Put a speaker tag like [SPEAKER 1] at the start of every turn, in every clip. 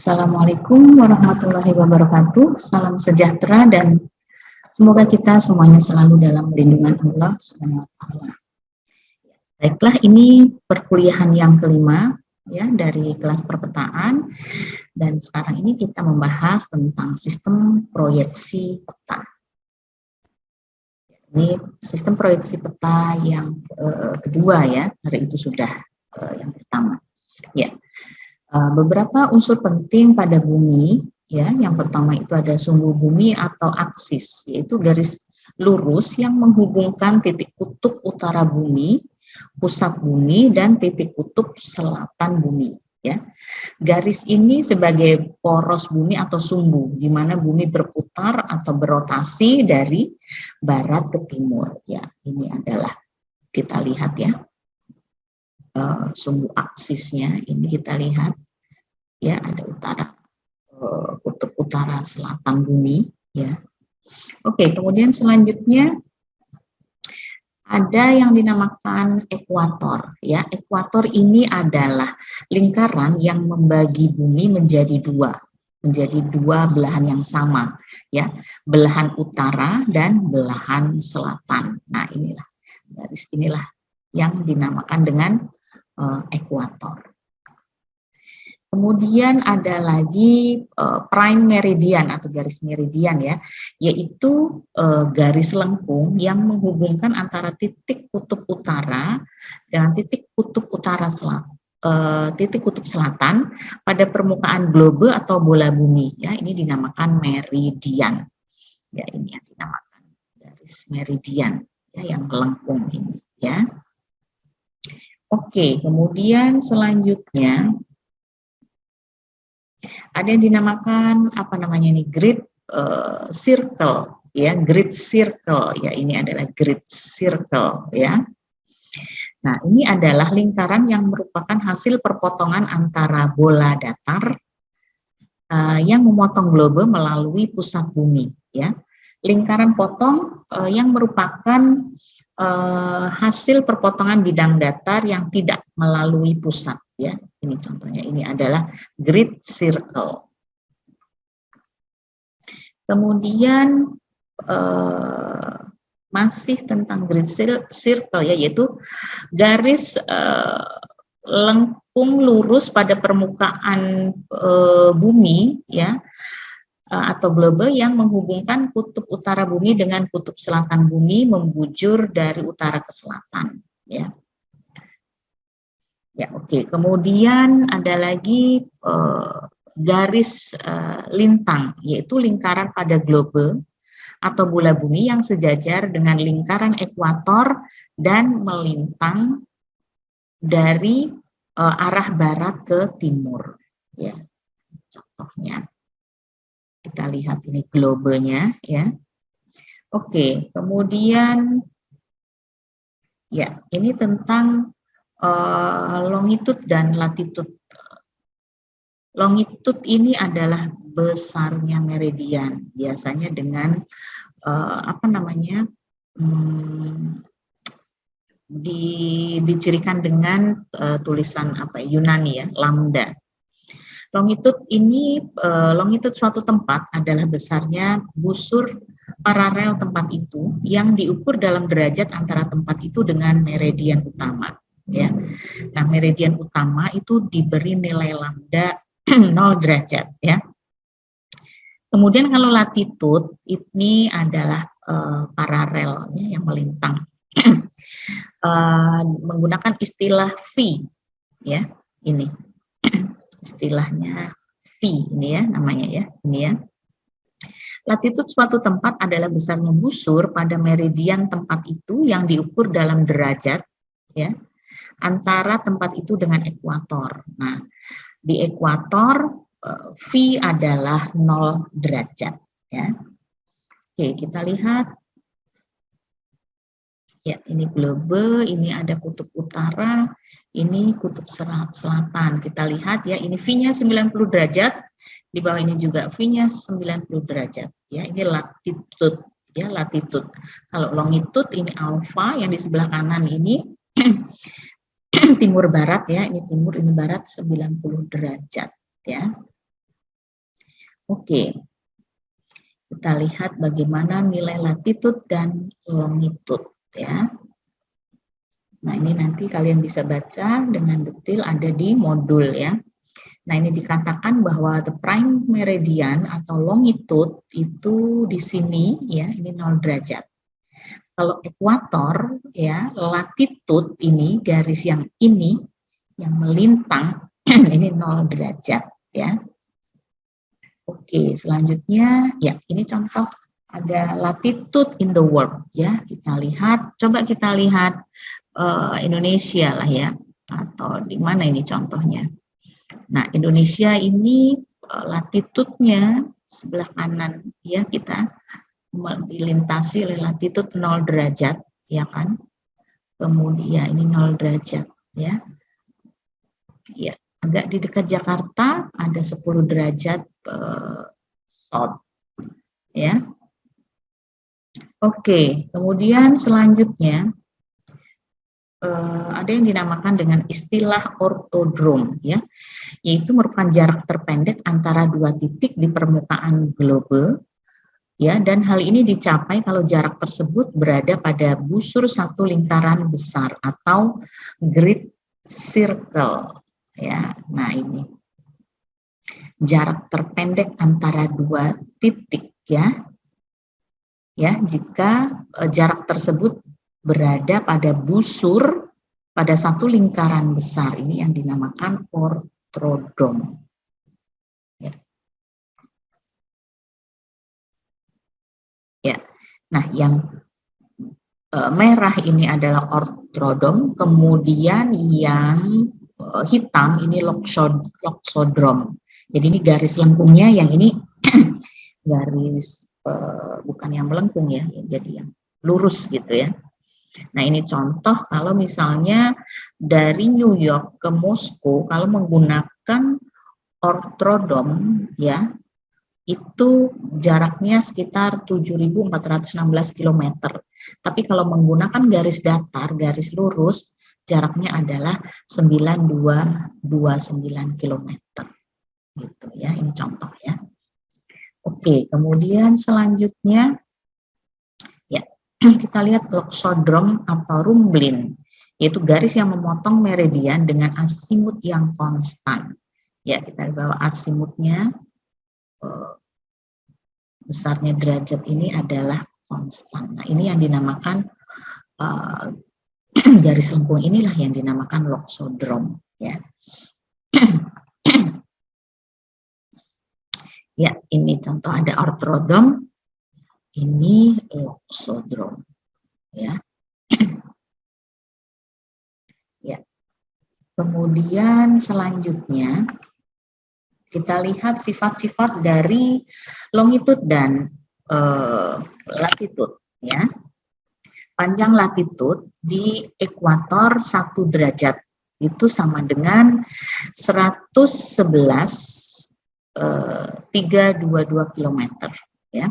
[SPEAKER 1] Assalamualaikum warahmatullahi wabarakatuh. Salam sejahtera dan semoga kita semuanya selalu dalam lindungan Allah Subhanahu wa taala. Baiklah, ini perkuliahan yang kelima ya dari kelas perpetaan, dan sekarang ini kita membahas tentang sistem proyeksi peta. Ini sistem proyeksi peta yang kedua ya, hari itu sudah yang pertama. Ya. Beberapa unsur penting pada bumi, ya, yang pertama itu ada sumbu bumi atau aksis, yaitu garis lurus yang menghubungkan titik kutub utara bumi, pusat bumi, dan titik kutub selatan bumi. Ya, garis ini sebagai poros bumi atau sumbu, di mana bumi berputar atau berotasi dari barat ke timur. Ya, ini adalah kita lihat ya. Sumbu aksisnya ini kita lihat ya, ada utara, kutub utara selatan bumi ya. Oke, kemudian selanjutnya ada yang dinamakan ekuator ya. Ekuator ini adalah lingkaran yang membagi bumi menjadi dua belahan yang sama ya, belahan utara dan belahan selatan. Nah, garis inilah yang dinamakan dengan ekuator. Kemudian ada lagi prime meridian atau garis meridian ya, yaitu garis lengkung yang menghubungkan antara titik kutub utara dengan titik kutub selatan pada permukaan globe atau bola bumi ya. Ini dinamakan meridian. Ya, ini yang dinamakan garis meridian ya, yang melengkung ini ya. Oke, kemudian selanjutnya ada yang dinamakan grid circle ya, grid circle ya. Ini adalah grid circle ya. Nah, ini adalah lingkaran yang merupakan hasil perpotongan antara bola datar yang memotong globe melalui pusat bumi ya. Lingkaran potong yang merupakan hasil perpotongan bidang datar yang tidak melalui pusat ya. Ini contohnya, ini adalah grid circle. Kemudian masih tentang grid circle ya, yaitu garis lengkung lurus pada permukaan bumi ya, atau globe yang menghubungkan kutub utara bumi dengan kutub selatan bumi membujur dari utara ke selatan ya. Ya, oke. Kemudian ada lagi garis lintang, yaitu lingkaran pada globe atau bola bumi yang sejajar dengan lingkaran ekuator dan melintang dari arah barat ke timur ya. Contohnya kita lihat ini globenya ya. Oke, kemudian ya, ini tentang longitude dan latitude. Longitude ini adalah besarnya meridian, biasanya dengan dicirikan dengan tulisan Yunani ya, lambda. Longitude ini, longitude suatu tempat adalah besarnya busur paralel tempat itu yang diukur dalam derajat antara tempat itu dengan meridian utama ya. Nah, meridian utama itu diberi nilai lambda 0 derajat ya. Kemudian kalau latitude ini adalah paralel ya, yang melintang. Menggunakan istilah V ya, ini istilahnya V ini ya namanya ya, ini ya. Latitude suatu tempat adalah besarnya busur pada meridian tempat itu yang diukur dalam derajat ya, antara tempat itu dengan ekuator. Nah, di ekuator V adalah 0 derajat ya. Oke, kita lihat. Ya, ini globe, ini ada kutub utara, ini kutub selatan. Kita lihat ya, ini V-nya 90 derajat, di bawah ini juga V-nya 90 derajat. Ya, ini latitude ya, latitude. Kalau longitude ini alfa, yang di sebelah kanan ini timur barat ya, ini timur, ini barat 90 derajat ya. Oke, kita lihat bagaimana nilai latitude dan longitude ya. Nah, ini nanti kalian bisa baca dengan detail ada di modul ya. Nah, ini dikatakan bahwa the prime meridian atau longitude itu di sini ya, ini 0 derajat. Kalau ekuator ya, latitude ini garis yang ini yang melintang ini 0 derajat ya. Oke, selanjutnya ya, ini contoh ada latitude in the world ya. Kita lihat, coba kita lihat Indonesia lah ya, atau di mana ini contohnya. Nah, Indonesia ini latitudenya sebelah kanan ya, kita dilintasi oleh latitude 0 derajat ya kan. Kemudian ini 0 derajat ya. Ya, agak di dekat Jakarta ada 10 derajat south ya. Oke, kemudian selanjutnya ada yang dinamakan dengan istilah ortodrom ya, yaitu merupakan jarak terpendek antara dua titik di permukaan globe ya, dan hal ini dicapai kalau jarak tersebut berada pada busur satu lingkaran besar atau great circle ya. Nah, ini jarak terpendek antara dua titik ya. Ya, jika jarak tersebut berada pada busur pada satu lingkaran besar, ini yang dinamakan ortodrom. Ya. Ya. Nah, yang merah ini adalah ortodrom, kemudian yang hitam ini loxodrom. Jadi ini garis lengkungnya, yang ini garis bukan yang melengkung ya, jadi yang lurus gitu ya. Nah, ini contoh kalau misalnya dari New York ke Moskow kalau menggunakan ortodrom ya, itu jaraknya sekitar 7.416 km. Tapi kalau menggunakan garis datar, garis lurus, jaraknya adalah 9.229 km. Gitu ya, ini contoh ya. Oke, kemudian selanjutnya ya, kita lihat loxodrom atau rumblin, yaitu garis yang memotong meridian dengan asimut yang konstan. Ya, kita bawa asimutnya, besarnya derajat ini adalah konstan. Nah, ini yang dinamakan garis lengkung, inilah yang dinamakan loxodrom. Ya. Ya, ini contoh ada ortodrom, ini loxodrom. Ya. Ya. Kemudian selanjutnya kita lihat sifat-sifat dari longitude dan latitude ya. Panjang latitude di ekuator 1 derajat itu sama dengan 111,322 km ya.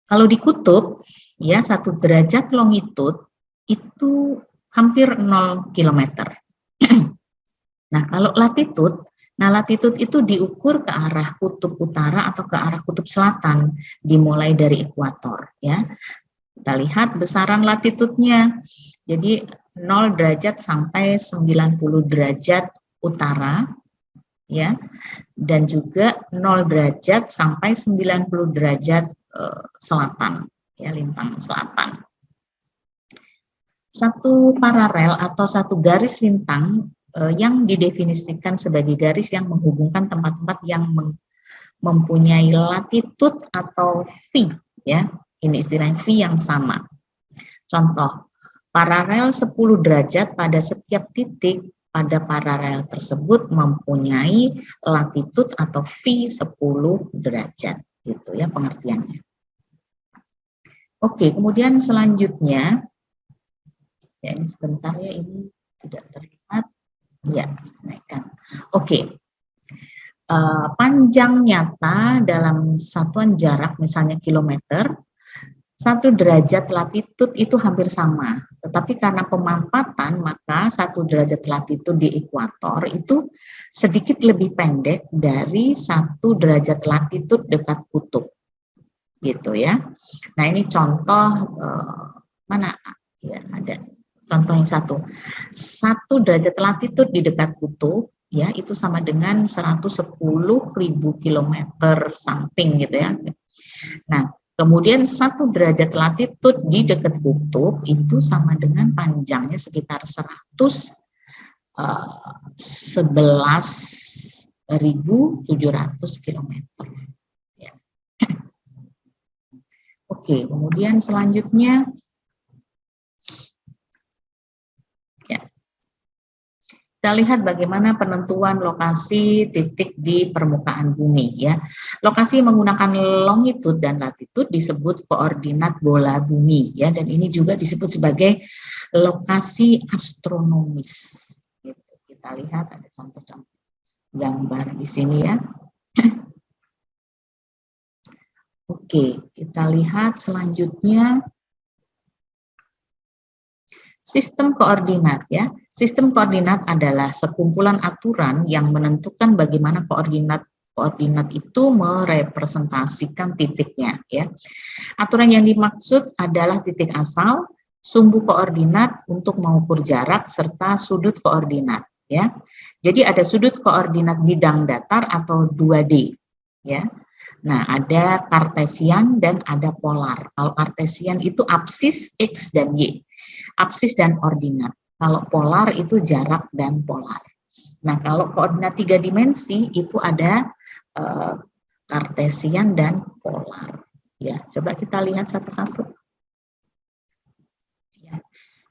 [SPEAKER 1] Kalau di kutub ya, 1 derajat longitude itu hampir 0 km. Nah, kalau latitude, latitude itu diukur ke arah kutub utara atau ke arah kutub selatan, dimulai dari ekuator ya. Kita lihat besaran latitudenya. Jadi 0 derajat sampai 90 derajat utara ya, dan juga 0 derajat sampai 90 derajat selatan ya, lintang selatan. Satu paralel atau satu garis lintang yang didefinisikan sebagai garis yang menghubungkan tempat-tempat yang mempunyai latitude atau V ya. Ini istilah V yang sama. Contoh, paralel 10 derajat pada setiap titik pada paralel tersebut mempunyai latitude atau V 10 derajat. Gitu ya pengertiannya. Oke, kemudian selanjutnya, ya ini sebentar ya, ini tidak terlihat. Ya, naikkan. Oke. Panjang nyata dalam satuan jarak misalnya kilometer, 1 derajat latitude itu hampir sama, Tetapi karena pemampatan, maka 1 derajat latitude di ekuator itu sedikit lebih pendek dari 1 derajat latitude dekat kutub. Gitu ya. Nah, ini contoh mana ya, ada contoh yang 1 derajat latitude di dekat kutub ya itu sama dengan 110.000 kilometer something gitu ya. Nah, kemudian 1 derajat latitude di dekat kutub itu sama dengan panjangnya sekitar 11.700 kilometer. Ya. Oke, kemudian selanjutnya kita lihat bagaimana penentuan lokasi titik di permukaan bumi ya. Lokasi menggunakan longitude dan latitude disebut koordinat bola bumi ya, dan ini juga disebut sebagai lokasi astronomis. Gitu. Kita lihat ada contoh-contoh gambar di sini ya. Oke, kita lihat selanjutnya sistem koordinat ya. Sistem koordinat adalah sekumpulan aturan yang menentukan bagaimana koordinat itu merepresentasikan titiknya ya. Aturan yang dimaksud adalah titik asal, sumbu koordinat untuk mengukur jarak serta sudut koordinat ya. Jadi ada sudut koordinat bidang datar atau 2D ya. Nah, ada kartesian dan ada polar. Kalau kartesian itu absis X dan Y. Absis dan ordinat. Kalau polar itu jarak dan polar. Nah, kalau koordinat 3 dimensi itu ada kartesian dan polar. Ya, coba kita lihat satu-satu. Ya.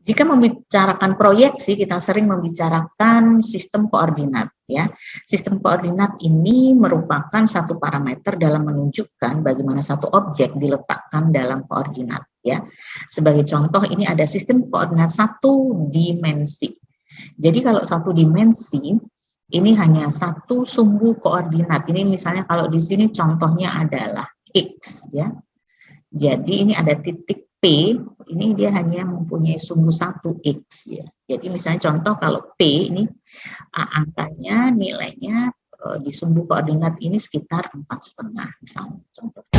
[SPEAKER 1] Jika membicarakan proyeksi, kita sering membicarakan sistem koordinat. Ya, sistem koordinat ini merupakan satu parameter dalam menunjukkan bagaimana satu objek diletakkan dalam koordinat. Ya, sebagai contoh ini ada sistem koordinat 1 dimensi. Jadi kalau 1 dimensi ini hanya satu sumbu koordinat. Ini misalnya kalau di sini contohnya adalah X. Ya, jadi ini ada titik P, ini dia hanya mempunyai sumbu 1 X ya. Jadi misalnya contoh kalau P ini angkanya nilainya di sumbu koordinat ini sekitar 4,5 misalnya contoh.